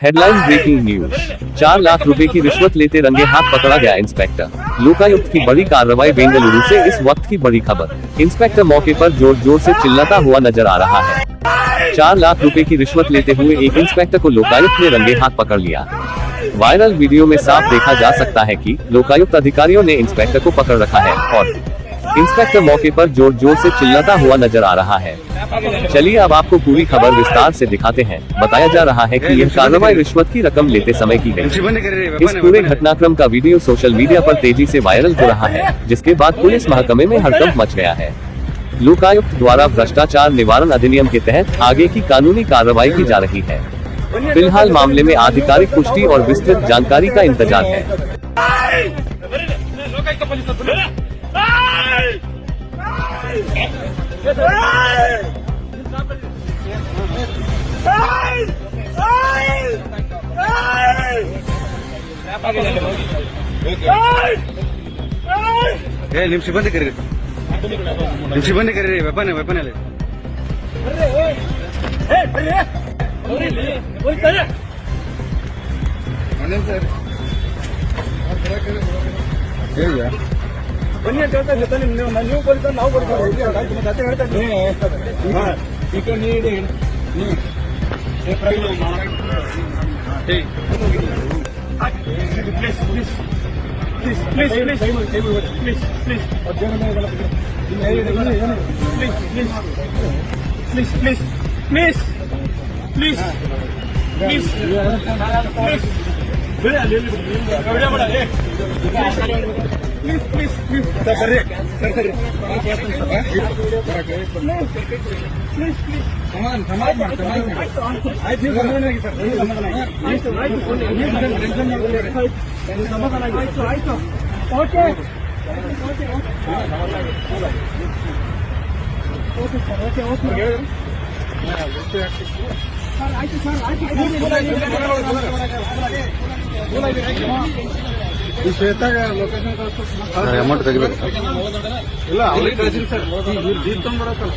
Headline breaking news. 4 lakh रुपए की रिश्वत लेते रंगे हाथ पकड़ा गया इंस्पेक्टर। लोकायुक्त की बड़ी कार्रवाई। बेंगलुरु से इस वक्त की बड़ी खबर। इंस्पेक्टर मौके पर जोर जोर से चिल्लाता हुआ नजर आ रहा है। 4 लाख रुपए की रिश्वत लेते हुए एक इंस्पेक्टर को लोकायुक्त ने रंगे हाथ पकड़ लिया। वायरल वीडियो में साफ देखा जा सकता है कि लोकायुक्त अधिकारियों ने इंस्पेक्टर को पकड़ रखा है और इंस्पेक्टर मौके पर जोर जोर से चिल्लाता हुआ नजर आ रहा है। चलिए अब आपको पूरी खबर विस्तार से दिखाते हैं। बताया जा रहा है कि यह कार्रवाई रिश्वत की रकम लेते समय की गई। इस पूरे घटनाक्रम का वीडियो सोशल मीडिया पर तेजी से वायरल हो रहा है, जिसके बाद पुलिस महकमे में हड़कंप मच गया है। लोकायुक्त द्वारा भ्रष्टाचार निवारण अधिनियम के तहत आगे की कानूनी कार्रवाई की जा रही है। फिलहाल मामले में आधिकारिक पुष्टि और विस्तृत जानकारी का इंतजार है। ನಿಮಿಷ ಬಂದ್ ಕರೀರಿ, ನಿಮಿಷ ಬಂದ್ ಕರೀರಿ. ವೆಪನ್ ಅಲ್ಲಿ ಬನ್ನಿ ಅಂತ ಹೇಳ್ತಾ ಇದ್ದೆ. ನೀವು ಕೊಡ್ತಾರೆ, ನಾವು ಕೊಡ್ತೀವಿ. ಹೇಳ್ತಾ ಈ ಶ್ವೇತಾಗ ಲೊಕೇಶನ್ ಅಮೌಂಟ್ ತೆಗಿಬೇಕು. ಇಲ್ಲ ಅವ್ರಿಗೆ ಕಳಿಸಿರಿ ಸರ್. ಜೀಪ್ ತೊಗೊಂಡ್ಬರತ್ತಲ್ಲ.